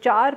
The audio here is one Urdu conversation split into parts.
4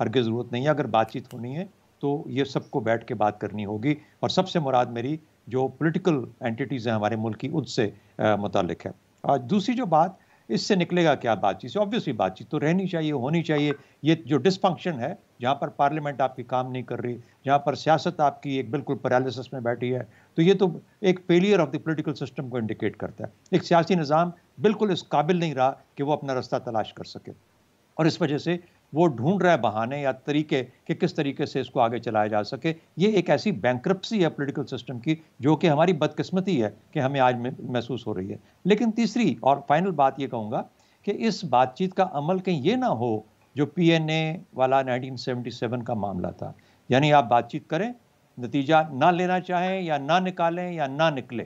ہرگز ضرورت نہیں ہے. اگر بات چیت ہونی ہے تو یہ سب کو بیٹھ کے بات کرنی ہوگی, اور سب سے مراد میری جو پولیٹیکل اینٹیٹیز ہیں ہمارے ملک کی, اس سے متعلق ہے. دوسری جو بات, اس سے نکلے گا کیا بات چیت سے؟ آبویسلی بات چیت تو رہنی چاہیے, ہونی چاہیے. یہ جو ڈسفنکشن ہے, جہاں پر پارلیمنٹ آپ کی کام نہیں کر رہی, جہاں پر سیاست آپ کی ایک بالکل پیرالیسس میں بیٹھی ہے, تو یہ تو ایک failure of the political system کو انڈیکیٹ کرتا ہے. ایک سیاسی نظام بالکل اس قابل نہیں رہا کہ وہ اپنا رستہ تلاش کر سکے, اور اس وجہ سے وہ ڈھونڈ رہا ہے بہانے یا طریقے کہ کس طریقے سے اس کو آگے چلایا جا سکے. یہ ایک ایسی بینکرپسی ہے پولیٹیکل سسٹم کی جو کہ ہماری بدقسمتی ہے کہ ہمیں آج محسوس ہو رہی ہے. لیکن تیسری اور فائنل بات یہ کہوں گا کہ اس بات چیت کا عمل کہیں یہ نہ ہو جو پی این اے والا 1977 کا معاملہ تھا, یعنی آپ بات چیت کریں, نتیجہ نہ لینا چاہیں یا نہ نکالیں یا نہ نکلے,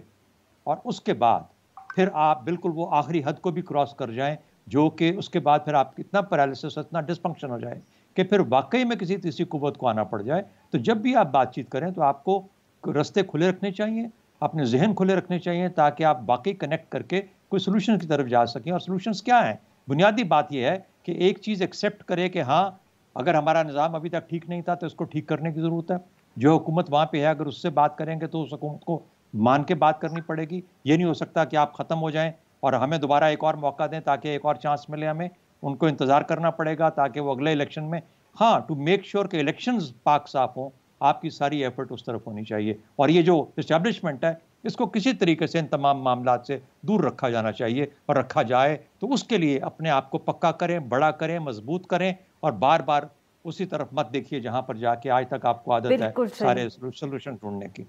اور اس کے بعد پھر آپ بالکل وہ آخری حد کو بھی کراس کر جائیں, جو کہ اس کے بعد پھر آپ اتنا پیرالیسس, اتنا ڈسفنکشن ہو جائے کہ پھر واقعی میں کسی تیسری قوت کو آنا پڑ جائے. تو جب بھی آپ بات چیت کریں تو آپ کو رستے کھلے رکھنے چاہیے, اپنے ذہن کھلے رکھنے چاہیے, تاکہ آپ واقعی کنیکٹ کر کے کوئی سلوشن کی طرف جا سکیں. اور سلوشنز کیا ہیں؟ بنیادی بات یہ ہے کہ ایک چیز ایکسیپٹ کرے کہ ہاں, اگر ہمارا نظام ابھی تک ٹھیک نہیں تھا تو اس کو ٹھیک کرنے کی ضرورت ہے. جو حکومت وہاں پہ ہے, اگر اس سے بات کریں گے تو اس حکومت کو مان کے بات کرنی پڑے گی. یہ نہیں ہو سکتا کہ آپ ختم ہو جائیں اور ہمیں دوبارہ ایک اور موقع دیں تاکہ ایک اور چانس ملے ہمیں. ان کو انتظار کرنا پڑے گا تاکہ وہ اگلے الیکشن میں, ہاں, ٹو میک شیور کہ الیکشنز پاک صاف ہوں, آپ کی ساری ایفرٹ اس طرف ہونی چاہیے. اور یہ جو اسٹیبلشمنٹ ہے, اس کو کسی طریقے سے ان تمام معاملات سے دور رکھا جانا چاہیے, اور رکھا جائے تو اس کے لیے اپنے آپ کو پکا کریں, بڑا کریں, مضبوط کریں, اور بار بار اسی طرف مت دیکھیے جہاں پر جا کے آج تک آپ کو عادت ہے سارے سولوشن ڈھونڈنے کی.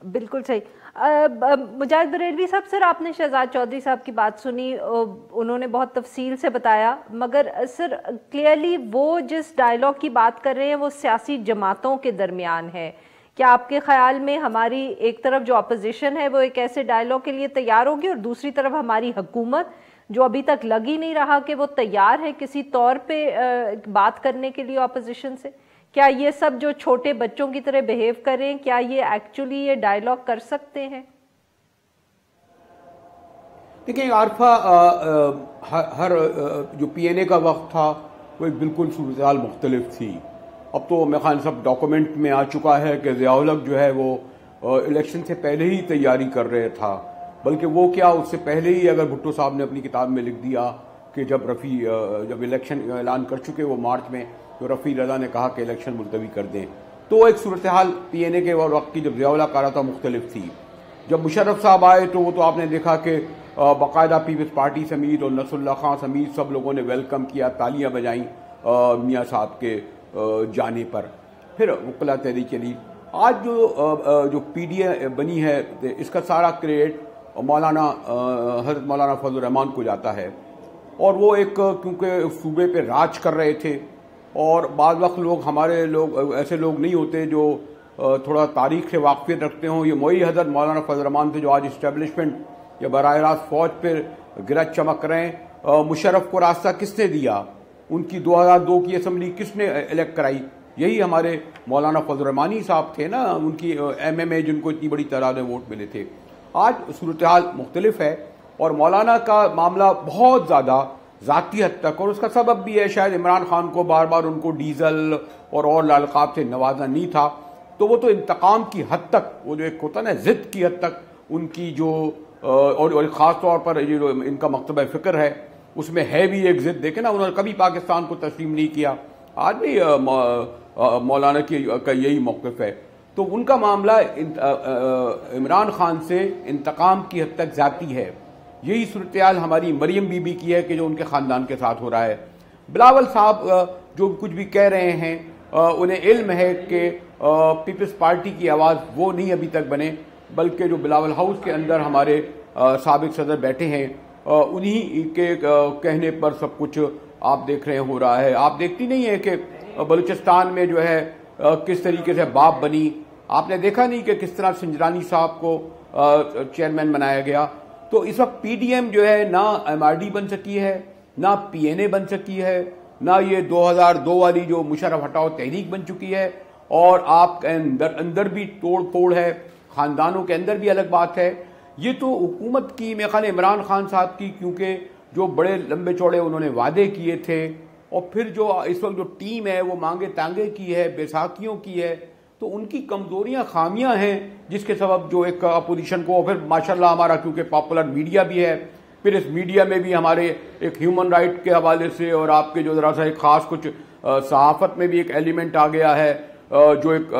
بالکل صحیح. مجاہد بریلوی صاحب, سر آپ نے شہزاد چودھری صاحب کی بات سنی, انہوں نے بہت تفصیل سے بتایا, مگر سر کلیئرلی وہ جس ڈائلاگ کی بات کر رہے ہیں وہ سیاسی جماعتوں کے درمیان ہے. کیا آپ کے خیال میں ہماری ایک طرف جو اپوزیشن ہے وہ ایک ایسے ڈائلاگ کے لیے تیار ہوگی, اور دوسری طرف ہماری حکومت جو ابھی تک لگ ہی نہیں رہا کہ وہ تیار ہے کسی طور پہ بات کرنے کے لیے اپوزیشن سے؟ کیا یہ سب جو چھوٹے بچوں کی طرح بہیو کریں, کیا یہ ایکچولی یہ ڈائلاگ کر سکتے ہیں؟ دیکھیں عارفہ, ہر جو پی این اے کا وقت تھا وہ ایک بالکل صورتحال مختلف تھی. اب تو میرے خیال سب ڈاکومنٹ میں آ چکا ہے کہ ضیاء الحق جو ہے وہ الیکشن سے پہلے ہی تیاری کر رہے تھا, بلکہ وہ کیا اس سے پہلے ہی اگر بھٹو صاحب نے اپنی کتاب میں لکھ دیا کہ جب الیکشن اعلان کر چکے وہ مارچ میں, تو رفیع رضا نے کہا کہ الیکشن ملتوی کر دیں. تو ایک صورتحال پی این اے کے وقت کی جب ضیاء الحق آ رہا تھا مختلف تھی. جب مشرف صاحب آئے تو وہ تو آپ نے دیکھا کہ باقاعدہ پیپلز پارٹی سمیت اور نصر اللہ خان سمیت سب لوگوں نے ویلکم کیا, تالیاں بجائیں میاں صاحب کے جانے پر. پھر وکلا تحریک چلی. آج جو پی ڈی اے بنی ہے, اس کا سارا کریڈٹ حضرت مولانا فضل الرحمان کو جاتا ہے, اور وہ ایک کیونکہ صوبے پہ راج کر رہے تھے, اور بعض وقت ہمارے لوگ ایسے لوگ نہیں ہوتے جو تھوڑا تاریخ سے واقفیت رکھتے ہوں. یہ وہی حضرت مولانا فضل الرحمان تھے جو آج اسٹیبلشمنٹ یا براہ راست فوج پہ گرج چمک رہے ہیں. مشرف کو راستہ کس نے دیا؟ ان کی 2002 کی اسمبلی کس نے الیکٹ کرائی؟ یہی ہمارے مولانا فضل الرحمانی صاحب تھے نا, ان کی ایم ایم اے جن کو اتنی بڑی تعداد میں ووٹ ملے تھے. آج صورتحال مختلف ہے, اور مولانا کا معاملہ بہت زیادہ ذاتی حد تک, اور اس کا سبب بھی ہے شاید عمران خان کو بار بار ان کو ڈیزل اور القاب سے نوازنا نہیں تھا, تو وہ تو انتقام کی حد تک, وہ جو ایک ہوتا نا ضد کی حد تک ان کی جو, اور خاص طور پر جو ان کا مکتبہ فکر ہے اس میں ہے بھی ایک ضد. دیکھیں نا, انہوں نے کبھی پاکستان کو تسلیم نہیں کیا, آج بھی مولانا کا یہی موقف ہے. تو ان کا معاملہ عمران خان سے انتقام کی حد تک ذاتی ہے. یہی صورتحال ہماری مریم بی بی کی ہے کہ جو ان کے خاندان کے ساتھ ہو رہا ہے. بلاول صاحب جو کچھ بھی کہہ رہے ہیں, انہیں علم ہے کہ پیپلز پارٹی کی آواز وہ نہیں ابھی تک بنے, بلکہ جو بلاول ہاؤس کے اندر ہمارے سابق صدر بیٹھے ہیں انہی کے کہنے پر سب کچھ آپ دیکھ رہے ہو رہا ہے. آپ دیکھتی نہیں ہے کہ بلوچستان میں جو ہے کس طریقے سے باب بنی. آپ نے دیکھا نہیں کہ کس طرح سنجرانی صاحب کو چیئرمین بنایا گیا. تو اس وقت پی ڈی ایم جو ہے نہ ایم آر ڈی بن سکی ہے, نہ پی این اے بن سکی ہے, نہ یہ 2002 والی جو مشرف ہٹاؤ تحریک بن چکی ہے. اور آپ کے اندر بھی توڑ پھوڑ ہے, خاندانوں کے اندر بھی الگ بات ہے. یہ تو حکومت کی میرے خیال عمران خان صاحب کی, کیونکہ جو بڑے لمبے چوڑے انہوں نے وعدے کیے تھے اور پھر جو اس وقت جو ٹیم ہے وہ مانگے تانگے کی ہے, بیساکھیوں کی ہے, تو ان کی کمزوریاں خامیاں ہیں جس کے سبب جو ایک اپوزیشن کو, پھر ماشاءاللہ ہمارا کیونکہ پاپولر میڈیا بھی ہے, پھر اس میڈیا میں بھی ہمارے ایک ہیومن رائٹ کے حوالے سے اور آپ کے جو ذرا سا ایک خاص کچھ صحافت میں بھی ایک ایلیمنٹ آ گیا ہے, جو ایک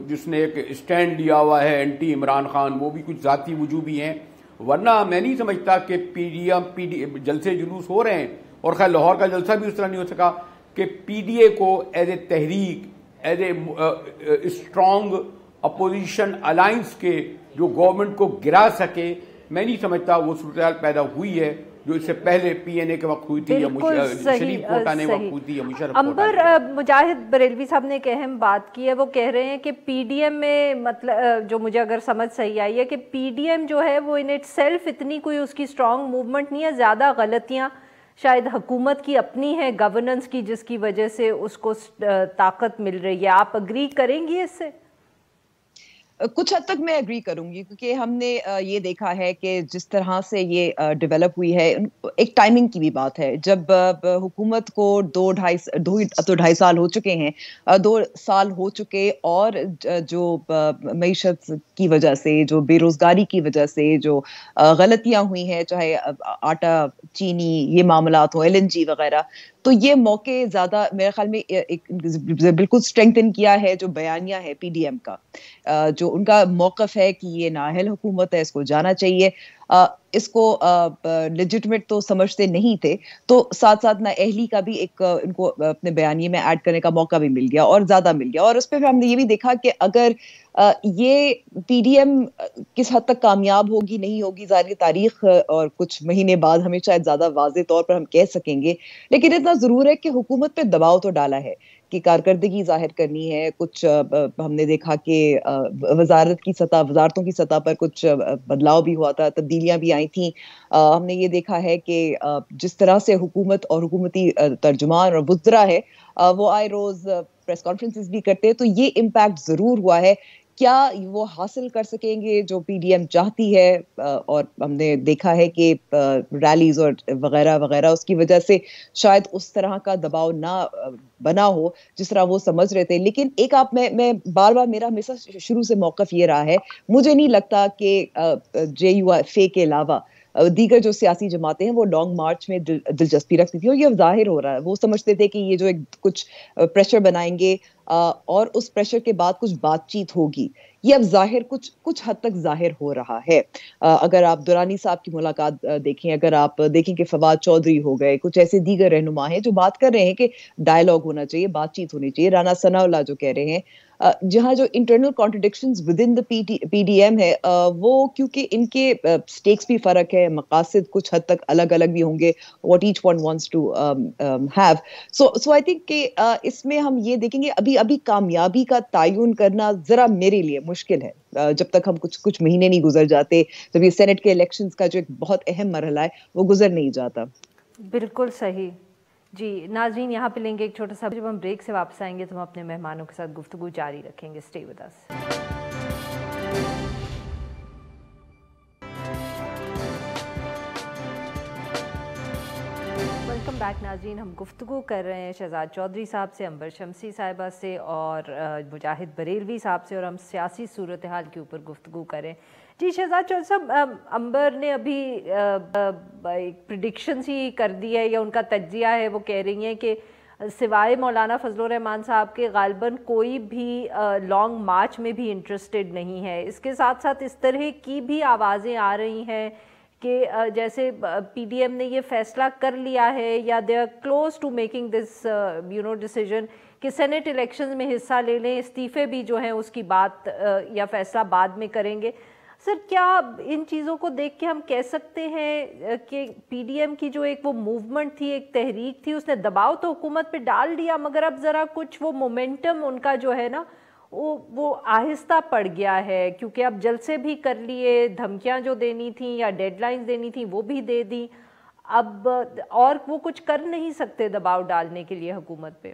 جس نے ایک اسٹینڈ لیا ہوا ہے اینٹی عمران خان, وہ بھی کچھ ذاتی وجوہی ہیں. ورنہ میں نہیں سمجھتا کہ پی ڈی جلسے جلوس ہو رہے ہیں, اور خیر لاہور کا جلسہ بھی اس طرح نہیں ہو سکا کہ پی ڈی اے کو ایز اے تحریک, as a strong opposition alliance کے جو گورنمنٹ کو گرا سکے. میں نہیں سمجھتا وہ صورتحال پیدا ہوئی ہے جو اس سے پہلے پی این اے کے وقت ہوئی تھی, یا شریف کوٹ آنے وقت ہوئی تھی, یا مشرف کوٹ. امبر, مجاہد بریلوی صاحب نے ایک اہم بات کی ہے, وہ کہہ رہے ہیں کہ پی ڈی ایم میں, مطلب جو مجھے اگر سمجھ صحیح آئی ہے, کہ پی ڈی ایم جو ہے وہ ان اٹ سیلف اتنی کوئی اس کی اسٹرانگ موومنٹ نہیں ہے, زیادہ غلطیاں شاید حکومت کی اپنی ہے, گورننس کی, جس کی وجہ سے اس کو طاقت مل رہی ہے. آپ اگری کریں گی اس سے؟ کچھ حد تک میں اگری کروں گی, کیونکہ ہم نے یہ دیکھا ہے کہ جس طرح سے یہ ڈیولپ ہوئی ہے, ایک ٹائمنگ کی بھی بات ہے. جب حکومت کو 2.5 سال ہو چکے ہیں, 2 سال ہو چکے, اور جو معیشت کی وجہ سے, جو بے روزگاری کی وجہ سے جو غلطیاں ہوئی ہیں, چاہے آٹا, چینی, یہ معاملات ہوں, LNG وغیرہ, تو یہ موقع زیادہ میرے خیال میں بالکل اسٹرینگتھن کیا ہے جو بیانیہ ہے پی ڈی ایم کا, جو ان کا موقف ہے کہ یہ نااہل حکومت ہے, اس کو جانا چاہیے. اس کو لیجٹمیٹ تو سمجھتے نہیں تھے, تو ساتھ ساتھ نااہلی کا بھی ایک ان کو اپنے بیانیے میں ایڈ کرنے کا موقع بھی مل گیا, اور زیادہ مل گیا. اور اس پہ ہم نے یہ بھی دیکھا کہ اگر یہ پی ڈی ایم کس حد تک کامیاب ہوگی نہیں ہوگی, ظاہر تاریخ اور کچھ مہینے بعد ہمیں شاید زیادہ واضح طور پر ہم کہہ سکیں گے, لیکن اتنا ضرور ہے کہ حکومت پہ دباؤ تو ڈالا ہے کہ کارکردگی ظاہر کرنی ہے. کچھ ہم نے دیکھا کہ وزارتوں کی سطح پر کچھ بدلاؤ بھی ہوا تھا, تبدیلیاں بھی آئی تھیں. ہم نے یہ دیکھا ہے کہ جس طرح سے حکومت اور حکومتی ترجمان اور وزراء ہے وہ آئے روز پریس کانفرنسز بھی کرتے ہیں, تو یہ امپیکٹ ضرور ہوا ہے. کیا وہ حاصل کر سکیں گے جو پی ڈی ایم چاہتی ہے, اور ہم نے دیکھا ہے کہ ریلیز اور وغیرہ وغیرہ اس کی وجہ سے شاید اس طرح کا دباؤ نہ بنا ہو جس طرح وہ سمجھ رہے تھے. لیکن ایک میں بار بار میرا ہمیشہ شروع سے موقف یہ رہا ہے, مجھے نہیں لگتا کہ جے یو ایف اے کے علاوہ دیگر جو سیاسی جماعتیں ہیں وہ لانگ مارچ میں دلچسپی رکھتی تھی, اور یہ ظاہر ہو رہا ہے. وہ سمجھتے تھے کہ یہ جو کچھ پریشر بنائیں گے اور اس پریشر کے بعد کچھ بات چیت ہوگی, یہ اب ظاہر کچھ حد تک ظاہر ہو رہا ہے. اگر آپ درانی صاحب کی ملاقات دیکھیں, اگر آپ دیکھیں کہ فواد چودھری ہو گئے, کچھ ایسے دیگر رہنما ہیں جو بات کر رہے ہیں کہ ڈائلاگ ہونا چاہیے, بات چیت ہونی چاہیے. رانا ثناء اللہ جو کہہ رہے ہیں, جہاں جو internal contradictions within the P D M ہے, وہ کیونکہ ان کے سٹیکس بھی فرق ہے, مقاصد کچھ حد تک الگ الگ بھی ہوں گے, what each one wants to have. So I think کہ اس میں ہم یہ دیکھیں گے, ابھی کامیابی کا تعین کرنا ذرا میرے لیے مشکل ہے جب تک ہم کچھ مہینے نہیں گزر جاتے, جب یہ سینٹ کے الیکشنز کا جو ایک بہت اہم مرحلہ ہے وہ گزر نہیں جاتا. بالکل صحیح. جی ناظرین, یہاں پہ لیں گے ایک چھوٹا سا, جب ہم بریک سے واپس آئیں گے تو ہم اپنے مہمانوں کے ساتھ گفتگو جاری رکھیں گے. Stay with us. Welcome back ناظرین. ہم گفتگو کر رہے ہیں شہزاد چودھری صاحب سے, امبر شمسی صاحبہ سے, اور مجاہد بریلوی صاحب سے, اور ہم سیاسی صورتحال کے اوپر گفتگو کریں. جی شہزاد چودھری صاحب, امبر نے ابھی ایک پریڈکشن سی کر دی ہے, یا ان کا تجزیہ ہے, وہ کہہ رہی ہیں کہ سوائے مولانا فضل الرحمان صاحب کے غالباً کوئی بھی لانگ مارچ میں بھی انٹرسٹڈ نہیں ہے. اس کے ساتھ ساتھ اس طرح کی بھی آوازیں آ رہی ہیں کہ جیسے پی ڈی ایم نے یہ فیصلہ کر لیا ہے, یا they are close to making this decision کہ سینٹ الیکشنز میں حصہ لے لیں, استعفے بھی جو ہیں اس کی بات یا فیصلہ بعد میں کریں گے. سر, کیا ان چیزوں کو دیکھ کے ہم کہہ سکتے ہیں کہ پی ڈی ایم کی جو ایک وہ موومنٹ تھی, ایک تحریک تھی, اس نے دباؤ تو حکومت پہ ڈال دیا, مگر اب ذرا کچھ وہ مومنٹم ان کا جو ہے نا وہ آہستہ پڑ گیا ہے, کیونکہ اب جلسے بھی کر لیے, دھمکیاں جو دینی تھیں یا ڈیڈ لائنز دینی تھیں وہ بھی دے دی, اب اور وہ کچھ کر نہیں سکتے دباؤ ڈالنے کے لیے حکومت پہ.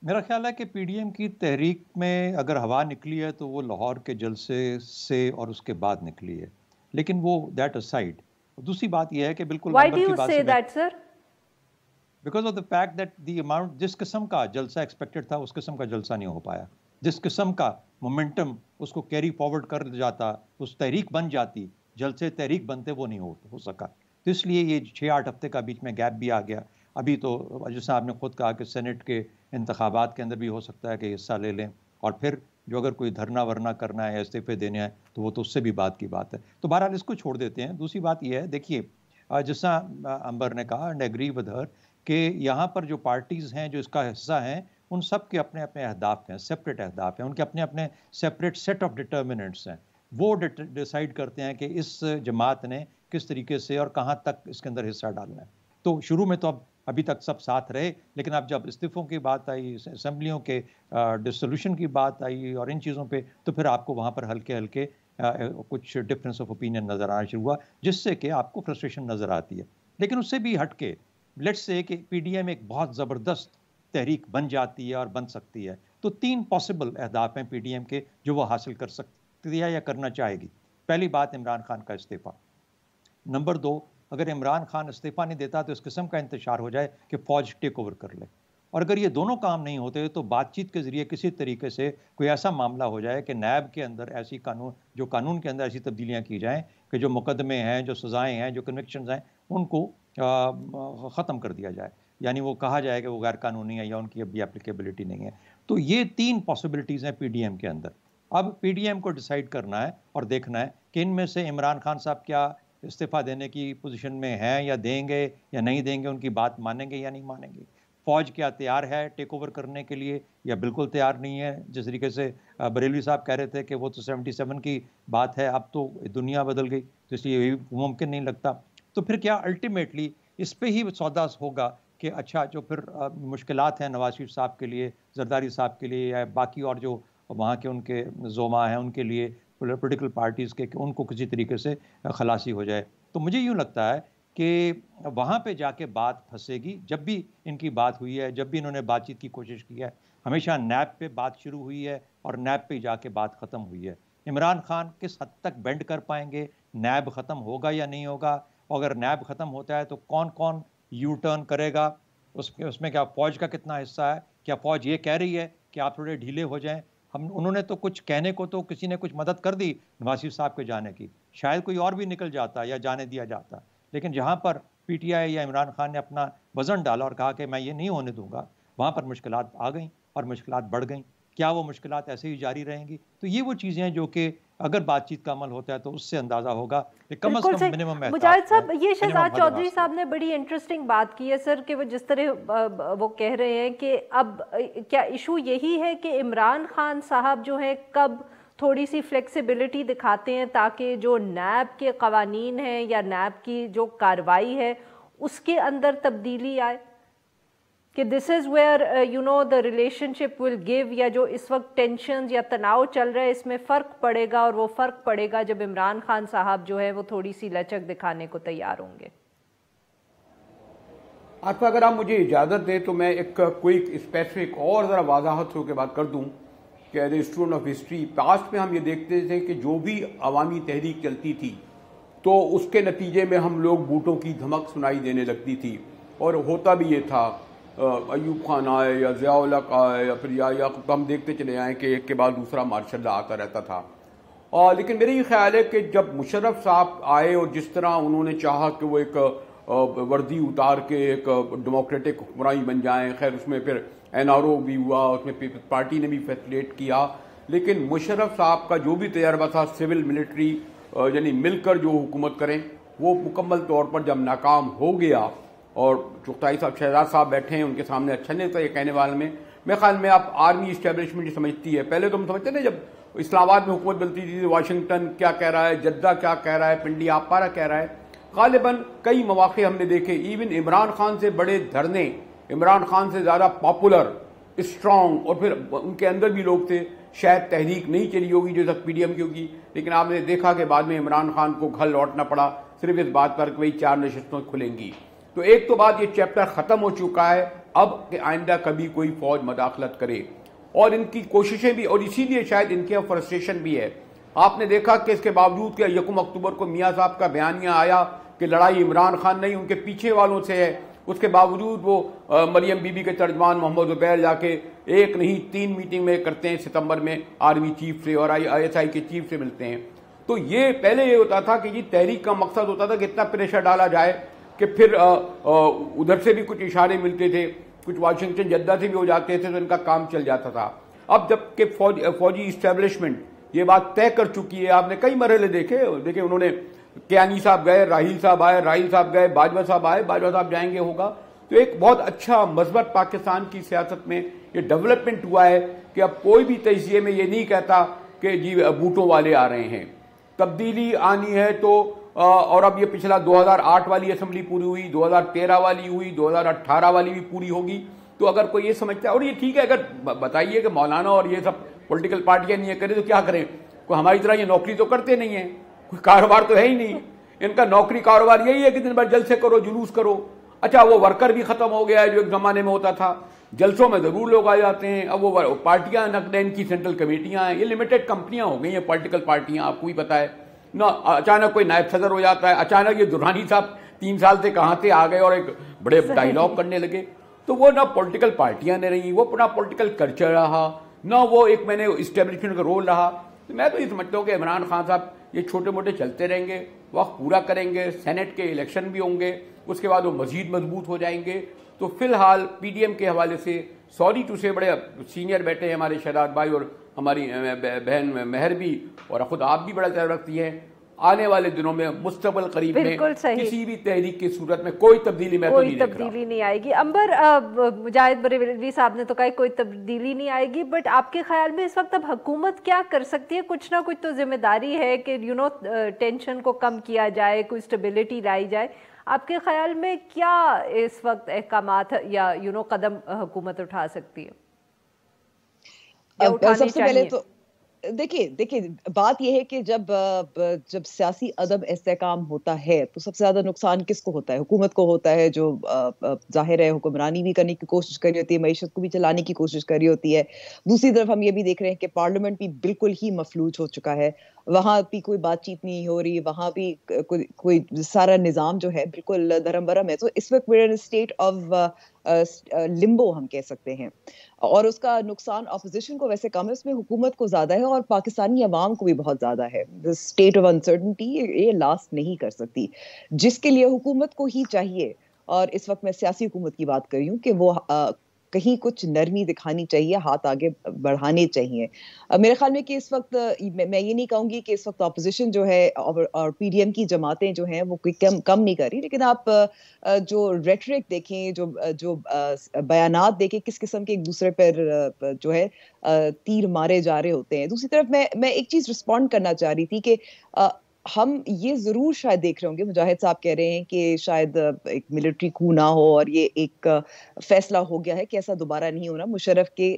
میرا خیال ہے کہ پی ڈی ایم کی تحریک میں اگر ہوا نکلی ہے تو وہ لاہور کے جلسے سے اور اس کے بعد نکلی ہے, لیکن وہ دیٹ اسائڈ. دوسری بات یہ ہے کہ بالکل Why do you say that, sir? Because of the fact that the amount جس قسم کا جلسہ ایکسپیکٹڈ تھا اس قسم کا جلسہ نہیں ہو پایا. جس قسم کا مومنٹم اس کو کیری فارورڈ کر جاتا, اس تحریک بن جاتی, جلسے تحریک بنتے, وہ نہیں ہو سکا. تو اس لیے یہ 6-8 ہفتے کا بیچ میں گیپ بھی آ گیا. ابھی تو جیسا آپ نے خود کہا کہ سینٹ کے انتخابات کے اندر بھی ہو سکتا ہے کہ حصہ لے لیں, اور پھر جو اگر کوئی دھرنا ورنا کرنا ہے, استعفے دینے ہیں, تو وہ تو اس سے بھی بات کی بات ہے. تو بہرحال اس کو چھوڑ دیتے ہیں. دوسری بات یہ ہے, دیکھیے جیسا امبر نے کہا اینڈ ایگری ود ہر, کہ یہاں پر جو پارٹیز ہیں جو اس کا حصہ ہیں, ان سب کے اپنے اپنے اہداف ہیں, سپریٹ اہداف ہیں, ان کے اپنے اپنے سپریٹ سیٹ آف ڈٹرمنٹس ہیں. وہ ڈیسائیڈ کرتے ہیں کہ اس جماعت نے کس طریقے سے اور کہاں تک اس کے اندر حصہ ڈالنا ہے. تو شروع میں تو ابھی تک سب ساتھ رہے, لیکن اب جب استعفوں کی بات آئی, اسمبلیوں کے ڈسولوشن کی بات آئی اور ان چیزوں پہ, تو پھر آپ کو وہاں پر ہلکے ہلکے کچھ ڈفرینس آف اوپینین نظر آنا شروع ہوا, جس سے کہ آپ کو فرسٹریشن نظر آتی ہے. لیکن اس سے بھی ہٹ کے لیٹس سے کہ پی ڈی ایم ایک بہت زبردست تحریک بن جاتی ہے اور بن سکتی ہے. تو 3 پاسبل اہداف ہیں پی ڈی ایم کے جو وہ حاصل کر سکتی ہے یا کرنا چاہے گی. پہلی بات عمران خان کا استعفیٰ. نمبر 2, اگر عمران خان استعفیٰ نہیں دیتا تو اس قسم کا انتشار ہو جائے کہ فوج ٹیک اوور کر لے. اور اگر یہ دونوں کام نہیں ہوتے تو بات چیت کے ذریعے کسی طریقے سے کوئی ایسا معاملہ ہو جائے کہ نیب کے اندر ایسی قانون کے اندر ایسی تبدیلیاں کی جائیں کہ جو مقدمے ہیں, جو سزائیں ہیں, جو کنوکشنز ہیں, ان کو ختم کر دیا جائے. یعنی وہ کہا جائے کہ وہ غیر قانونی ہے یا ان کی اب بھی اپلیکیبلٹی نہیں ہے. تو یہ 3 پاسبلٹیز ہیں پی ڈی ایم کے اندر. اب پی ڈی ایم کو ڈیسائیڈ کرنا ہے اور دیکھنا ہے کہ ان میں سے عمران خان صاحب کیا استعفیٰ دینے کی پوزیشن میں ہیں یا دیں گے یا نہیں دیں گے, ان کی بات مانیں گے یا نہیں مانیں گے. فوج کیا تیار ہے ٹیک اوور کرنے کے لیے یا بالکل تیار نہیں ہے. جس طریقے سے بریلوی صاحب کہہ رہے تھے کہ وہ تو 77 کی بات ہے, اب تو دنیا بدل گئی, تو اس لیے یہ ممکن نہیں لگتا. تو پھر کیا الٹیمیٹلی اس پہ ہی سودا ہوگا کہ اچھا جو پھر مشکلات ہیں نواز شریف صاحب کے لیے, زرداری صاحب کے لیے, یا باقی اور جو وہاں کے ان کے زوما ہیں ان کے لیے, پولیٹیکل پارٹیز کے, کہ ان کو کسی طریقے سے خلاصی ہو جائے. تو مجھے یوں لگتا ہے کہ وہاں پہ جا کے بات پھنسے گی. جب بھی ان کی بات ہوئی ہے, جب بھی انہوں نے بات چیت کی کوشش کی ہے, ہمیشہ نیب پہ بات شروع ہوئی ہے اور نیب پہ جا کے بات ختم ہوئی ہے. عمران خان کس حد تک بینڈ کر پائیں گے, نیب ختم ہوگا یا نہیں ہوگا, اگر نیب ختم ہوتا ہے تو کون کون یو ٹرن کرے گا, اس میں کیا فوج کا کتنا حصہ ہے, کیا فوج یہ کہہ رہی ہے کہ آپ تھوڑے ڈھیلے ہو جائیں. انہوں نے تو کچھ کہنے کو, تو کسی نے کچھ مدد کر دی نواز شریف صاحب کے جانے کی, شاید کوئی اور بھی نکل جاتا یا جانے دیا جاتا. لیکن جہاں پر پی ٹی آئی یا عمران خان نے اپنا وزن ڈالا اور کہا کہ میں یہ نہیں ہونے دوں گا, وہاں پر مشکلات آ گئیں اور مشکلات بڑھ گئیں. کیا وہ مشکلات ایسے ہی جاری رہیں گی؟ تو یہ وہ چیزیں ہیں جو کہ اگر بات چیت کا عمل ہوتا ہے تو اس سے اندازہ ہوگا کہ کم از کم منیمم. مجاہد صاحب, یہ شہزاد چودھری صاحب نے بڑی انٹرسٹنگ بات کی ہے سر, کہ وہ جس طرح وہ کہہ رہے ہیں کہ اب کیا ایشو یہی ہے کہ عمران خان صاحب جو ہیں کب تھوڑی سی فلیکسیبلٹی دکھاتے ہیں تاکہ جو نیب کے قوانین ہیں یا نیب کی جو کاروائی ہے اس کے اندر تبدیلی آئے, کہ this is where you know the relationship will give, یا جو اس وقت ٹینشنز یا تناؤ چل رہا ہے اس میں فرق پڑے گا, اور وہ فرق پڑے گا جب عمران خان صاحب جو ہے وہ تھوڑی سی لچک دکھانے کو تیار ہوں گے. عارفہ اگر آپ مجھے اجازت دیں تو میں ایک کوئک اسپیسیفک اور ذرا وضاحت ہو کے بات کر دوں کہ as a student of history past میں ہم یہ دیکھتے تھے کہ جو بھی عوامی تحریک چلتی تھی تو اس کے نتیجے میں ہم لوگ بوٹوں کی دھمک سنائی دینے لگتی تھی, اور ہوتا بھی یہ تھا. ایوب خان آئے یا ضیاء الحق آئے یا پھر یا ہم دیکھتے چلے آئے کہ ایک کے بعد دوسرا مارشل لا آتا رہتا تھا. لیکن میرا یہ خیال ہے کہ جب مشرف صاحب آئے اور جس طرح انہوں نے چاہا کہ وہ ایک وردی اتار کے ایک ڈیموکریٹک حکمرانی بن جائیں, خیر اس میں پھر این آر او بھی ہوا, اس میں پیپلز پارٹی نے بھی فیسلیٹ کیا, لیکن مشرف صاحب کا جو بھی تجربہ تھا سول ملٹری یعنی مل کر جو حکومت کریں, وہ مکمل طور پر جب ناکام ہو گیا. اور چغتائی صاحب شہزاد صاحب بیٹھے ہیں, ان کے سامنے اچھا نہیں تھا یہ کہنے والے میں. میرے خیال میں آپ آرمی اسٹیبلشمنٹ جو سمجھتی ہے, پہلے تو ہم سمجھتے نا جب اسلام آباد میں حکومت بنتی تھی واشنگٹن کیا کہہ رہا ہے, جدہ کیا کہہ رہا ہے, پنڈی آپ پارا کہہ رہا ہے. غالباً کئی مواقع ہم نے دیکھے ایون عمران خان سے بڑے دھرنے, عمران خان سے زیادہ پاپولر اسٹرانگ, اور پھر ان کے اندر بھی لوگ تھے, شاید تحریک نہیں چلی ہوگی جو تک پی ڈی ایم کی ہوگی, لیکن آپ نے دیکھا کہ بعد میں عمران خان کو گھر لوٹنا پڑا صرف اس بات پر کہ وہی 4 نشستوں کھلیں گی. تو ایک تو بات یہ چیپٹر ختم ہو چکا ہے اب کہ آئندہ کبھی کوئی فوج مداخلت کرے, اور ان کی کوششیں بھی, اور اسی لیے شاید ان کے فرسٹریشن بھی ہے. آپ نے دیکھا کہ اس کے باوجود کہ 1 اکتوبر کو میاں صاحب کا بیانیہ آیا کہ لڑائی عمران خان نہیں ان کے پیچھے والوں سے ہے, اس کے باوجود وہ مریم بی بی کے ترجمان محمد زبیر جا کے ایک نہیں 3 میٹنگ میں کرتے ہیں ستمبر میں آرمی چیف سے اور ISI کے چیف سے ملتے ہیں. تو یہ پہلے یہ ہوتا تھا کہ یہ تحریک کا مقصد ہوتا تھا کہ اتنا پریشر ڈالا جائے کہ پھر ادھر سے بھی کچھ اشارے ملتے تھے, کچھ واشنگٹن جدہ سے بھی ہو جاتے تھے تو ان کا کام چل جاتا تھا. اب جب کہ فوجی اسٹیبلشمنٹ یہ بات طے کر چکی ہے, آپ نے کئی مرحلے دیکھے انہوں نے کیانی صاحب گئے, راحیل صاحب آئے, راحیل صاحب گئے, باجوہ صاحب آئے, باجوہ صاحب جائیں گے ہوگا. تو ایک بہت اچھا مثبت پاکستان کی سیاست میں یہ ڈیولپمنٹ ہوا ہے کہ اب کوئی بھی تجزیے میں یہ نہیں کہتا کہ جی بوٹوں والے آ رہے ہیں. تبدیلی آنی ہے تو اور اب یہ پچھلا 2008 والی اسمبلی پوری ہوئی, 2013 والی ہوئی, 2018 والی بھی پوری ہوگی. تو اگر کوئی یہ سمجھتا ہے, اور یہ ٹھیک ہے, اگر بتائیے کہ مولانا اور یہ سب پولیٹیکل پارٹیاں نہیں کریں تو کیا کریں, کوئی ہماری طرح یہ نوکری تو کرتے نہیں ہیں, کوئی کاروبار تو ہے ہی نہیں. ان کا نوکری کاروبار یہی ہے کہ دن بھر جلسے کرو, جلوس کرو. اچھا وہ ورکر بھی ختم ہو گیا ہے جو ایک زمانے میں ہوتا تھا, جلسوں میں ضرور لوگ آ جاتے ہیں. اب وہ پارٹیاں ان کی سینٹرل کمیٹیاں ہیں, یہ لمیٹڈ کمپنیاں ہو گئی ہیں پولیٹیکل پارٹیاں, آپ کو بھی پتا ہے نہ. اچانک کوئی نائب صدر ہو جاتا ہے, اچانک یہ درانی صاحب 3 سال سے کہاں سے آ گئے اور ایک بڑے ڈائیلاگ کرنے لگے. تو وہ نہ پولیٹیکل پارٹیاں نے رہی, وہ نہ پولیٹیکل کلچر رہا, نہ وہ ایک میں نے اسٹیبلشمنٹ کا رول رہا. تو میں تو یہ سمجھتا ہوں کہ عمران خان صاحب یہ چھوٹے موٹے چلتے رہیں گے, وقت پورا کریں گے, سینٹ کے الیکشن بھی ہوں گے, اس کے بعد وہ مزید مضبوط ہو جائیں گے. تو فی الحال PDM کے حوالے سے سوری ٹو سے بڑے سینئر بیٹھے ہیں ہمارے شہزاد بھائی اور ہماری بہن مہر بھی, اور خود آپ بھی بڑا خیال رکھتی ہیں. آنے والے دنوں میں مستقبل قریب میں کسی بھی تحریک کی صورت میں کوئی تبدیلی میں تو نہیں دیکھ رہا. کوئی تبدیلی نہیں آئے گی. امبر, مجاہد بریلوی صاحب نے تو کہا کوئی تبدیلی نہیں آئے گی, بٹ آپ کے خیال میں اس وقت اب حکومت کیا کر سکتی ہے؟ کچھ نہ کچھ تو ذمہ داری ہے کہ ٹینشن کو کم کیا جائے, کوئی اسٹیبلٹی لائی جائے. آپ کے خیال میں کیا اس وقت احکامات یا قدم حکومت اٹھا سکتی ہے یا اٹھانی چاہیے؟ دیکھیے بات یہ ہے کہ جب سیاسی عدم استحکام ہوتا ہے تو سب سے زیادہ نقصان کس کو ہوتا ہے؟ حکومت کو ہوتا ہے, جو ظاہر ہے حکمرانی بھی کرنے کی کوشش کر رہی ہوتی ہے, معیشت کو بھی چلانے کی کوشش کر رہی ہوتی ہے. دوسری طرف ہم یہ بھی دیکھ رہے ہیں کہ پارلیمنٹ بھی بالکل ہی مفلوج ہو چکا ہے, وہاں بھی کوئی بات چیت نہیں ہو رہی, وہاں بھی کوئی سارا نظام جو ہے بالکل دھرم برم ہے. تو اس وقت we're in a state of لمبو ہم کہہ سکتے ہیں, اور اس کا نقصان اپوزیشن کو ویسے کم ہے, اس میں حکومت کو زیادہ ہے اور پاکستانی عوام کو بھی بہت زیادہ ہے. اسٹیٹ آف انسرٹنٹی یہ لاسٹ نہیں کر سکتی, جس کے لیے حکومت کو ہی چاہیے, اور اس وقت میں سیاسی حکومت کی بات کر رہی ہوں, کہ وہ کہیں کچھ نرمی دکھانی چاہیے, ہاتھ آگے بڑھانے چاہیے. میرے خیال میں کہ اس وقت میں یہ نہیں کہوں گی کہ اس وقت اپوزیشن جو ہے اور PDM کی جماعتیں جو ہیں وہ کوئی کم نہیں کر رہی, لیکن آپ جو ریٹرک دیکھیں, جو بیانات دیکھیں, کس قسم کے ایک دوسرے پر جو ہے تیر مارے جا رہے ہوتے ہیں. دوسری طرف میں ایک چیز رسپونڈ کرنا چاہ رہی تھی کہ ہم یہ ضرور شاید دیکھ رہے ہوں گے, مجاہد صاحب کہہ رہے ہیں کہ شاید ایک ملٹری کو نہ ہو اور یہ ایک فیصلہ ہو گیا ہے کہ ایسا دوبارہ نہیں ہونا. مشرف کے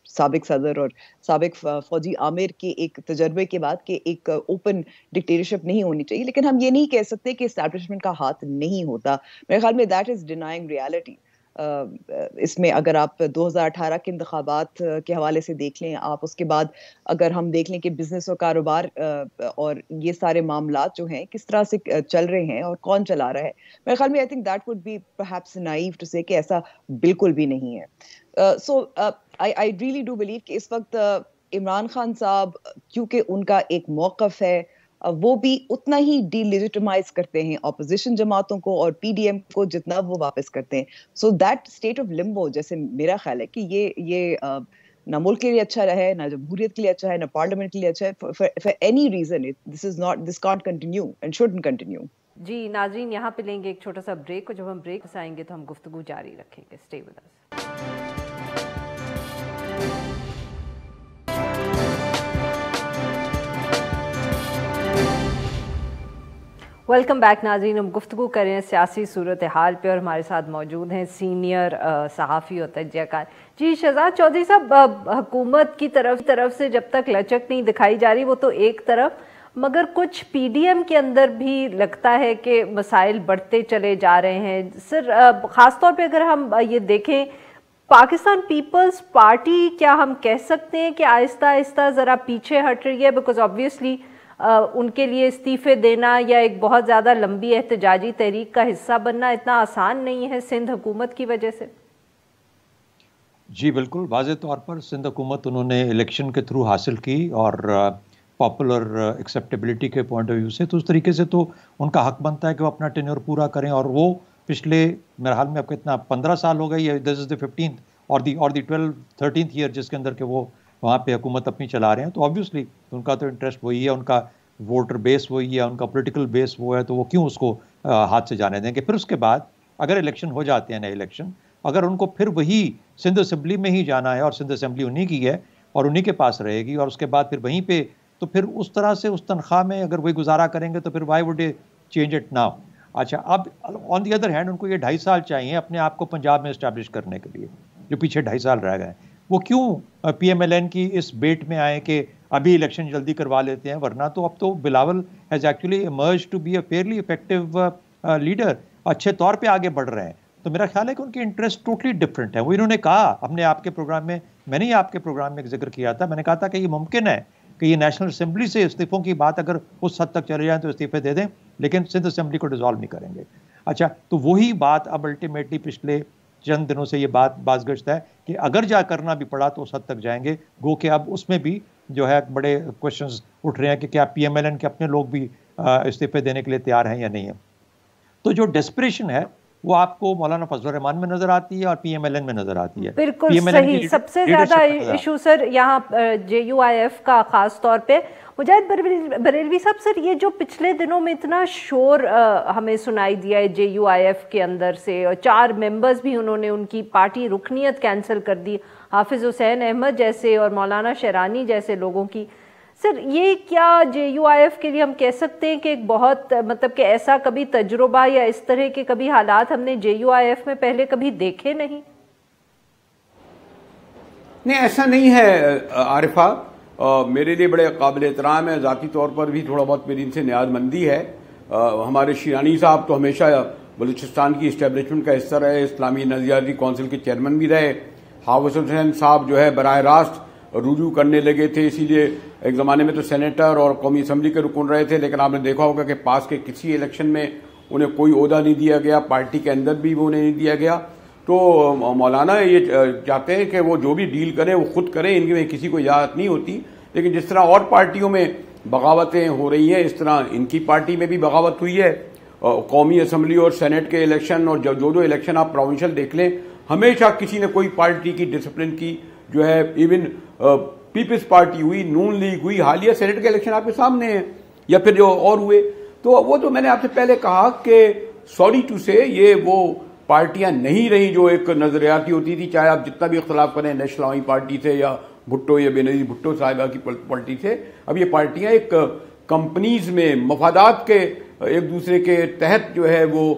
سابق صدر اور سابق فوجی عامر کے ایک تجربے کے بعد کہ ایک اوپن ڈکٹیٹرشپ نہیں ہونی چاہیے, لیکن ہم یہ نہیں کہہ سکتے کہ اسٹیبلشمنٹ کا ہاتھ نہیں ہوتا. میرے خیال میں دیٹ از ڈینائنگ ریالٹی. اس میں اگر آپ 2018 کے انتخابات کے حوالے سے دیکھ لیں, آپ اس کے بعد اگر ہم دیکھ لیں کہ بزنس اور کاروبار اور یہ سارے معاملات جو ہیں کس طرح سے چل رہے ہیں اور کون چلا رہا ہے, میرے خیال میں I think that would be perhaps naive to say کہ ایسا بالکل بھی نہیں ہے. So I really do believe کہ اس وقت عمران خان صاحب کیونکہ ان کا ایک موقف ہے, وہ بھی اتنا ہی ڈی لیجیٹمائز کرتے ہیں اپوزیشن جماعتوں کو اور PDM کو جتنا وہ واپس کرتے ہیں. سو دیٹ اسٹیٹ آف لمبو, جیسے میرا خیال ہے کہ یہ نہ ملک کے لیے اچھا رہے, نہ جمہوریت کے لیے اچھا ہے, نہ پارلیمنٹ کے لیے اچھا ہے. For any reason this can't continue and shouldn't continue. جی ناظرین, یہاں پہ لیں گے ایک چھوٹا سا بریک, اور جب ہم بریک سے آئیں گے تو ہم گفتگو جاری رکھیں گے. Stay with us. Welcome back ناظرین. ہم گفتگو کر رہے ہیں سیاسی صورتحال پہ, اور ہمارے ساتھ موجود ہیں سینئر صحافی اور تجزیہ کار. جی شہزاد چودھری صاحب, حکومت کی طرف سے جب تک لچک نہیں دکھائی جا رہی وہ تو ایک طرف, مگر کچھ PDM کے اندر بھی لگتا ہے کہ مسائل بڑھتے چلے جا رہے ہیں. سر, خاص طور پہ اگر ہم یہ دیکھیں پاکستان پیپلز پارٹی, کیا ہم کہہ سکتے ہیں کہ آہستہ آہستہ ذرا پیچھے ہٹ رہی ہے؟ بیکاز آبویسلی ان کے لیے استعفے دینا یا ایک بہت زیادہ لمبی احتجاجی تحریک کا حصہ بننا اتنا آسان نہیں ہے سندھ حکومت کی وجہ سے؟ جی بالکل، واضح طور پر سندھ حکومت انہوں نے الیکشن کے تھرو حاصل کی اور پاپولر ایکسیپٹیبلٹی کے پوائنٹ آف ویو سے تو اس طریقے سے تو ان کا حق بنتا ہے کہ وہ اپنا ٹینیور پورا کریں، اور وہ پچھلے میرے حال میں اب کتنا 15 سال ہو گئی ہے، دس از دی 15th اور دی 13th ایئر جس کے اندر کہ وہ وہاں پہ حکومت اپنی چلا رہے ہیں، تو آبویسلی ان کا تو انٹرسٹ وہی ہے، ان کا ووٹر بیس وہی ہے، ان کا پولیٹیکل بیس وہ ہے، تو وہ کیوں اس کو ہاتھ سے جانے دیں گے؟ پھر اس کے بعد اگر الیکشن ہو جاتے ہیں نئے الیکشن، اگر ان کو پھر وہی سندھ اسمبلی میں ہی جانا ہے اور سندھ اسمبلی انہی کی ہے اور انہی کے پاس رہے گی، اور اس کے بعد پھر وہیں پہ تو پھر اس طرح سے اس تنخواہ میں اگر وہی گزارا کریں گے تو پھر Y would change it now? اچھا، اب آن دی ادر ہینڈ ان کو یہ 2.5 سال چاہیے اپنے آپ کو پنجاب میں اسٹیبلش کرنے کے لیے، جو پیچھے 2.5 سال رہ گئے، وہ کیوں پی ایم ایل این کی اس بیٹ میں آئے کہ ابھی الیکشن جلدی کروا لیتے ہیں؟ ورنہ تو اب تو Bilawal has actually emerge to be a fairly effective leader, اچھے طور پہ آگے بڑھ رہے ہیں، تو میرا خیال ہے کہ ان کے انٹرسٹ ٹوٹلی ڈفرینٹ ہے۔ وہ انہوں نے کہا اپنے آپ کے پروگرام میں، میں نے آپ کے پروگرام میں ذکر کیا تھا، میں نے کہا تھا کہ یہ ممکن ہے کہ یہ نیشنل اسمبلی سے استعفوں کی بات اگر اس حد تک چلے جائیں تو استعفے دے دیں، لیکن سندھ اسمبلی کو ڈیزالو نہیں کریں گے۔ اچھا، تو وہی بات اب الٹیمیٹلی پچھلے چند دنوں سے یہ بات بازگشت ہے کہ اگر جا کرنا بھی پڑا تو اس حد تک جائیں گے، گو کہ اب اس میں بھی جو ہے بڑے کوشچنز اٹھ رہے ہیں کہ کیا پی ایم ایل این کے اپنے لوگ بھی استعفے دینے کے لیے تیار ہیں یا نہیں ہیں۔ تو جو ڈیسپریشن ہے وہ آپ کو مولانا فضل الرحمان میں نظر آتی ہے اور پی ایم ایل این میں نظر آتی ہے۔ بالکل صحیح، سب سے زیادہ ایشو سر یہاں جے یو آئی ایف کا خاص طور پہ مجاہد بریلوی صاحب، سر یہ جو پچھلے دنوں میں اتنا شور ہمیں سنائی دیا ہے جے یو آئی ایف کے اندر سے، اور 4 ممبرز بھی انہوں نے ان کی پارٹی رکنیت کینسل کر دی، حافظ حسین احمد جیسے اور مولانا شیرانی جیسے لوگوں کی، سر یہ کیا جے یو آئی ایف کے لیے ہم کہہ سکتے ہیں کہ ایک بہت مطلب کہ ایسا کبھی تجربہ یا اس طرح کے کبھی حالات ہم نے جے یو آئی ایف میں پہلے کبھی دیکھے نہیں؟ نہیں، ایسا نہیں ہے عارفہ، میرے لیے بڑے قابل احترام ہے، ذاتی طور پر بھی تھوڑا بہت میری ان سے نیاز مندی ہے۔ ہمارے شیرانی صاحب تو ہمیشہ بلوچستان کی اسٹیبلشمنٹ کا حصہ رہے، اسلامی نظریاتی کونسل کے چیئرمین بھی رہے۔ حافظ حسین صاحب جو ہے براہ راست رجوع کرنے لگے تھے، اسی لیے ایک زمانے میں تو سینیٹر اور قومی اسمبلی کے رکن رہے تھے، لیکن آپ نے دیکھا ہوگا کہ پاس کے کسی الیکشن میں انہیں کوئی عہدہ نہیں دیا گیا، پارٹی کے اندر بھی وہ انہیں نہیں دیا گیا۔ تو مولانا یہ چاہتے ہیں کہ وہ جو بھی ڈیل کریں وہ خود کریں، ان میں کسی کو اجازت نہیں ہوتی، لیکن جس طرح اور پارٹیوں میں بغاوتیں ہو رہی ہیں اس طرح ان کی پارٹی میں بھی بغاوت ہوئی ہے۔ قومی اسمبلی اور سینٹ کے الیکشن اور جو الیکشن آپ پروونشل دیکھ لیں، ہمیشہ کسی نے کوئی پارٹی کی ڈسپلن کی جو ہے، ایون پیپلز پارٹی ہوئی، نون لیگ ہوئی، حالیہ سینٹ کے الیکشن آپ کے سامنے ہیں، یا پھر جو اور ہوئے، تو وہ تو میں نے آپ سے پہلے کہا کہ سوری ٹو سے یہ وہ پارٹیاں نہیں رہی جو ایک نظریاتی ہوتی تھی، چاہے آپ جتنا بھی اختلاف کریں نیشنل عوامی پارٹی سے یا بھٹو یا بینظیر بھٹو صاحبہ کی پارٹی سے، اب یہ پارٹیاں ایک کمپنیز میں مفادات کے ایک دوسرے کے تحت جو ہے وہ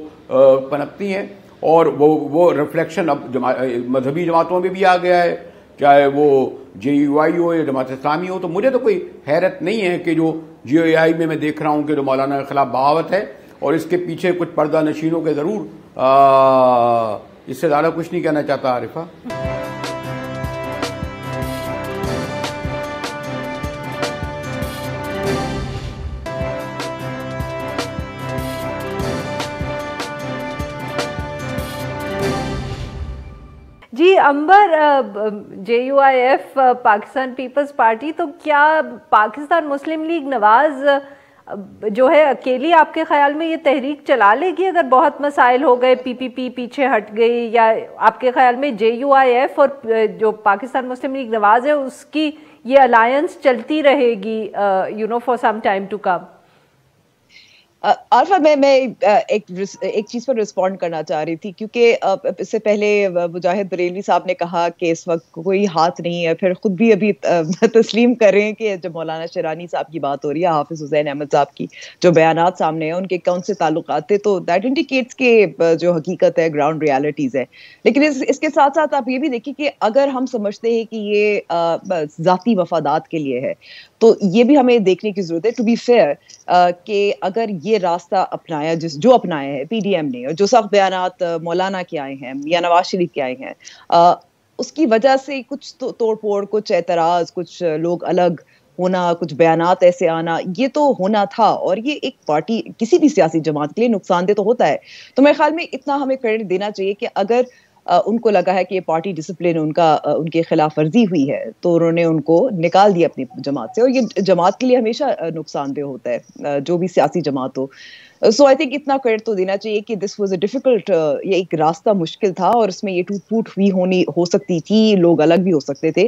پنپتی ہیں، اور وہ ریفلیکشن اب مذہبی جماعتوں میں بھی آ گیا ہے، چاہے وہ جے یو آئی ہو یا جماعت اسلامی ہو۔ تو مجھے تو کوئی حیرت نہیں ہے کہ جو جے یو آئی میں دیکھ رہا ہوں کہ جو مولانا کے خلاف بغاوت ہے، اور اس کے پیچھے کچھ پردہ نشینوں کے ضرور، اس سے زیادہ کچھ نہیں کہنا چاہتا عارفہ۔ جی Anbar, J U I F Pakistan Peoples Party, تو کیا پاکستان مسلم لیگ نواز جو ہے اکیلی آپ کے خیال میں یہ تحریک چلا لے گی اگر بہت مسائل ہو گئے، پی پی پی پیچھے ہٹ گئی، یا آپ کے خیال میں جے یو آئی ایف اور جو پاکستان مسلم لیگ نواز ہے اس کی یہ الائنس چلتی رہے گی for some time to come? Arifa, میں ایک چیز پر رسپونڈ کرنا چاہ رہی تھی، کیونکہ اس سے پہلے مجاہد بریلوی صاحب نے کہا کہ اس وقت کوئی ہاتھ نہیں ہے، پھر خود بھی ابھی تسلیم کر رہے ہیں کہ جب مولانا شیرانی صاحب کی بات ہو رہی ہے، حافظ حسین احمد صاحب کی جو بیانات سامنے ہیں ان کے کون سے تعلقات تھے، تو دیٹ انڈیکیٹس کہ جو حقیقت ہے گراؤنڈ ریالٹیز ہے۔ لیکن اس کے ساتھ ساتھ آپ یہ بھی دیکھیں کہ اگر ہم سمجھتے ہیں کہ یہ ذاتی مفادات کے لیے ہے، تو یہ بھی ہمیں دیکھنے کی ضرورت ہے ٹو بی فیئر کہ اگر یہ راستہ اپنایا جو اپنایا ہے پی ڈی ایم نے، اور جو سخت بیانات مولانا کے آئے ہیں یا نواز شریف کے آئے ہیں، اس کی وجہ سے کچھ توڑ پھوڑ، کچھ اعتراض، کچھ لوگ الگ ہونا, کچھ بیانات ایسے آنا, یہ تو ہونا تھا, اور یہ ایک پارٹی کسی بھی سیاسی جماعت کے لیے نقصان دہ تو ہوتا ہے. تو میرے خیال میں اتنا ہمیں کریڈٹ دینا چاہیے کہ اگر ان کو لگا ہے کہ یہ پارٹی ڈسپلن ان کے خلاف ورزی ہوئی ہے تو انہوں نے ان کو نکال دیا اپنی جماعت سے, اور یہ جماعت کے لیے ہمیشہ نقصان دہ ہوتا ہے, جو بھی سیاسی جماعت ہو. سو آئی تھنک اتنا کریڈٹ تو دینا چاہیے کہ دس واز اے ڈیفیکلٹ, یہ ایک راستہ مشکل تھا اور اس میں یہ ٹوٹ پھوٹ ہوئی ہو سکتی تھی, لوگ الگ بھی ہو سکتے تھے,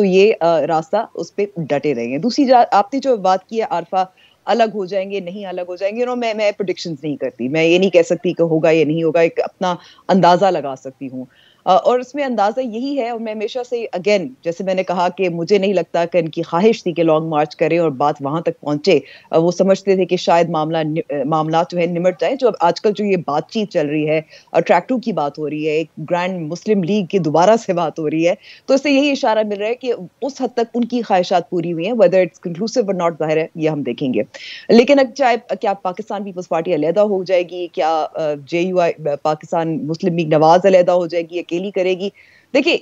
یہ راستہ اس پہ ڈٹے رہے ہیں. دوسری آپ نے جو بات کی ہے عارفہ, الگ ہو جائیں گے نہیں الگ ہو جائیں گے, میں پریڈکشنز نہیں کرتی, میں یہ نہیں کہہ سکتی کہ ہوگا یا نہیں ہوگا, ایک اپنا اندازہ لگا سکتی ہوں, اور اس میں اندازہ یہی ہے, اور میں ہمیشہ سے اگین جیسے میں نے کہا کہ مجھے نہیں لگتا کہ ان کی خواہش تھی کہ لانگ مارچ کریں اور بات وہاں تک پہنچے, وہ سمجھتے تھے کہ شاید معاملات جو ہے نمٹ جائیں. جو اب آج کل جو یہ بات چیت چل رہی ہے, ٹریک 2 کی بات ہو رہی ہے, ایک گرینڈ مسلم لیگ کی دوبارہ سے بات ہو رہی ہے, تو اس سے یہی اشارہ مل رہا ہے کہ اس حد تک ان کی خواہشات پوری ہوئی ہیں, whether it's conclusive or not ظاہر ہے یہ ہم دیکھیں گے. لیکن چاہے کیا پاکستان پیپلز پارٹی علیحدہ ہو جائے گی, کیا JUI پاکستان مسلم لیگ نواز علیحدہ ہو جائے گی, اکیلی کرے گی, دیکھیں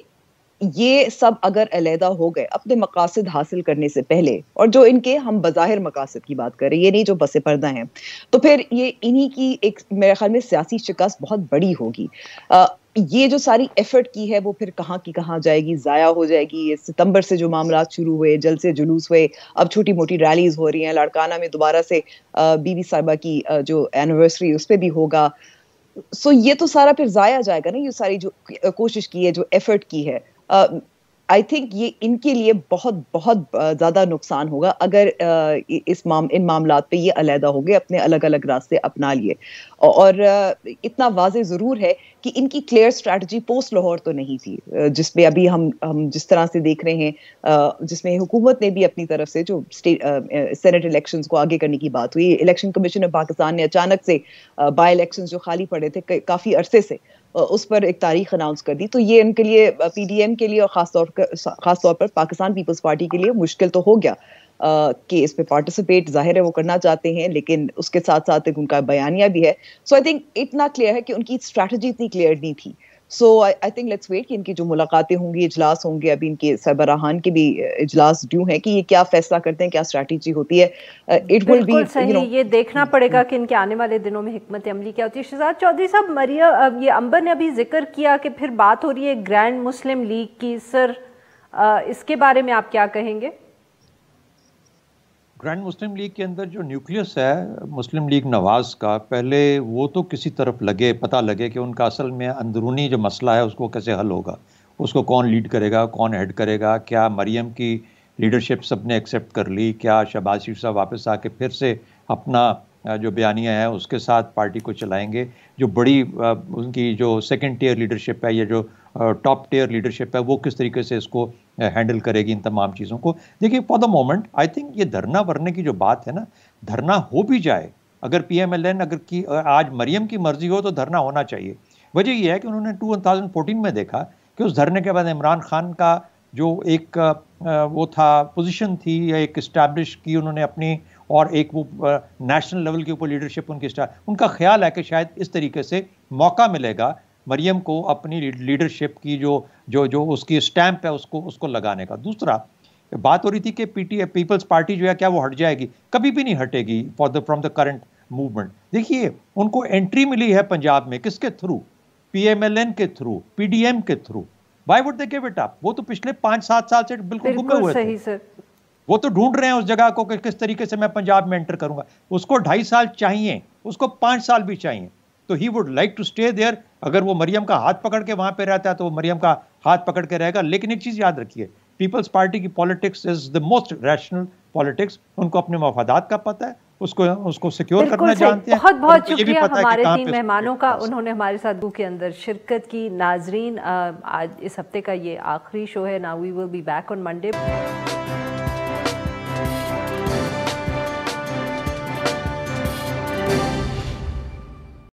یہ سب اگر علیحدہ ہو گئے اپنے مقاصد حاصل کرنے سے پہلے, اور جو ان کے ہم بظاہر مقاصد کی بات کریں, یہ نہیں جو پس پردہ ہیں, تو پھر یہ انہی کی ایک میرے خیال میں سیاسی شکست بہت بڑی ہوگی. یہ جو ساری ایفرٹ کی ہے وہ پھر کہاں کی کہاں جائے گی, ضائع ہو جائے گی. ستمبر سے جو معاملات شروع ہوئے, جلسے جلوس ہوئے, اب چھوٹی موٹی ریلیز ہو رہی ہیں, لاڑکانہ میں دوبارہ سے بی بی صاحبہ کی جو اینیورسری اس پہ بھی ہوگا. سو یہ تو سارا پھر ضائع جائے گا نا, یہ ساری جو کوشش کی ہے, جو ایفرٹ کی ہے. آئی تھنک یہ ان کے لیے بہت بہت زیادہ نقصان ہوگا اگر ان معاملات پہ یہ علیحدہ ہو گئے, اپنے الگ الگ راستے اپنا لیے. اور اتنا واضح ضرور ہے کہ ان کی کلیئر اسٹریٹجی پوسٹ لاہور تو نہیں تھی, جس میں ابھی ہم جس طرح سے دیکھ رہے ہیں, جس میں حکومت نے بھی اپنی طرف سے جو سینٹ الیکشنز کو آگے کرنے کی بات ہوئی, الیکشن کمیشن آف پاکستان نے اچانک سے بائی الیکشنز جو خالی پڑے تھے کافی عرصے سے, اس پر ایک تاریخ اناؤنس کر دی. تو یہ ان کے لیے پی ڈی ایم کے لیے اور خاص طور پر پاکستان پیپلز پارٹی کے لیے مشکل تو ہو گیا کہ اس پہ پارٹیسپیٹ ظاہر ہے وہ کرنا چاہتے ہیں, لیکن اس کے ساتھ ساتھ ان کا بیانیہ بھی ہے. سو آئی تھنک اتنا کلیئر ہے کہ ان کی اسٹریٹجی اتنی کلیئر نہیں تھی. سو آئی تھنک لیٹس ویٹ کہ ان کی جو ملاقاتیں ہوں گی, اجلاس ہوں گے, ابھی ان کے سربراہان کے بھی اجلاس ڈیو ہیں کہ یہ کیا فیصلہ کرتے ہیں, کیا اسٹریٹجی ہوتی ہے. بالکل صحیح, یہ دیکھنا پڑے گا کہ ان کے آنے والے دنوں میں حکمت عملی کیا ہوتی ہے. شہزاد چودھری صاحب, مریم یہ امبر نے ابھی ذکر کیا کہ پھر بات ہو رہی ہے گرینڈ مسلم لیگ کی, سر اس کے بارے میں آپ کیا کہیں گے؟ گرینڈ مسلم لیگ کے اندر جو نیوکلیس ہے مسلم لیگ نواز کا, پہلے وہ تو کسی طرف پتہ لگے کہ ان کا اصل میں اندرونی جو مسئلہ ہے اس کو کیسے حل ہوگا, اس کو کون لیڈ کرے گا, کون ہیڈ کرے گا, کیا مریم کی لیڈرشپ سب نے ایکسیپٹ کر لی, کیا شہباز شریف صاحب واپس آ کے پھر سے اپنا جو بیانیہ ہے اس کے ساتھ پارٹی کو چلائیں گے, جو بڑی ان کی جو سیکنڈ ٹیئر لیڈرشپ ہے یا جو ٹاپ ٹیئر لیڈرشپ ہے وہ کس طریقے سے اس کو ہینڈل کرے گی ان تمام چیزوں کو. دیکھیے for the moment I think یہ دھرنا ورنے کی جو بات ہے نا, دھرنا ہو بھی جائے, اگر پی ایم ایل این آج مریم کی مرضی ہو تو دھرنا ہونا چاہیے. وجہ یہ ہے کہ انہوں نے 2014 میں دیکھا کہ اس دھرنے کے بعد عمران خان کا جو ایک وہ تھا پوزیشن تھی یا ایک اسٹیبلش کی انہوں نے اپنی, اور ایک وہ نیشنل لیول کے اوپر لیڈرشپ ان کا خیال ہے کہ شاید اس طریقے سے موقع ملے گا مریم کو اپنی لیڈرشپ کی جو اس کی اسٹیمپ ہے اس کو لگانے کا. دوسرا بات ہو رہی تھی کہ پیپلز پارٹی جو ہے کیا وہ ہٹ جائے گی, کبھی بھی نہیں ہٹے گی فرام دا کرنٹ موومنٹ. دیکھیے ان کو انٹری ملی ہے پنجاب میں, کس کے through, P M L N کے تھرو, پی ڈی ایم کے through. Why would they give it up, وہ تو پچھلے 5-7 سال سے بالکل گمے ہوئے تھے, وہ تو ڈھونڈ رہے ہیں اس جگہ کو کہ کس طریقے سے میں پنجاب میں انٹر کروں گا. اس کو 2.5 سال چاہیے, اس کو 5 سال بھی چاہیے, تو he would like to stay there. اگر وہ مریم کا ہاتھ پکڑ کے وہاں پہ رہتا ہے تو وہ مریم کا ہاتھ پکڑ کے رہے گا. لیکن ایک چیز یاد رکھیے, پیپلز پارٹی کی politics is the most rational politics. ان کو اپنے مفادات کا پتہ ہے, اس کو سیکیور کرنا جانتے ہیں. بہت بہت شکریہ ہمارے 3 مہمانوں کا, انہوں نے ہمارے ساتھ کے اندر شرکت کی. ناظرین, آج اس ہفتے کا یہ آخری شو ہے. Now we will be back on Monday.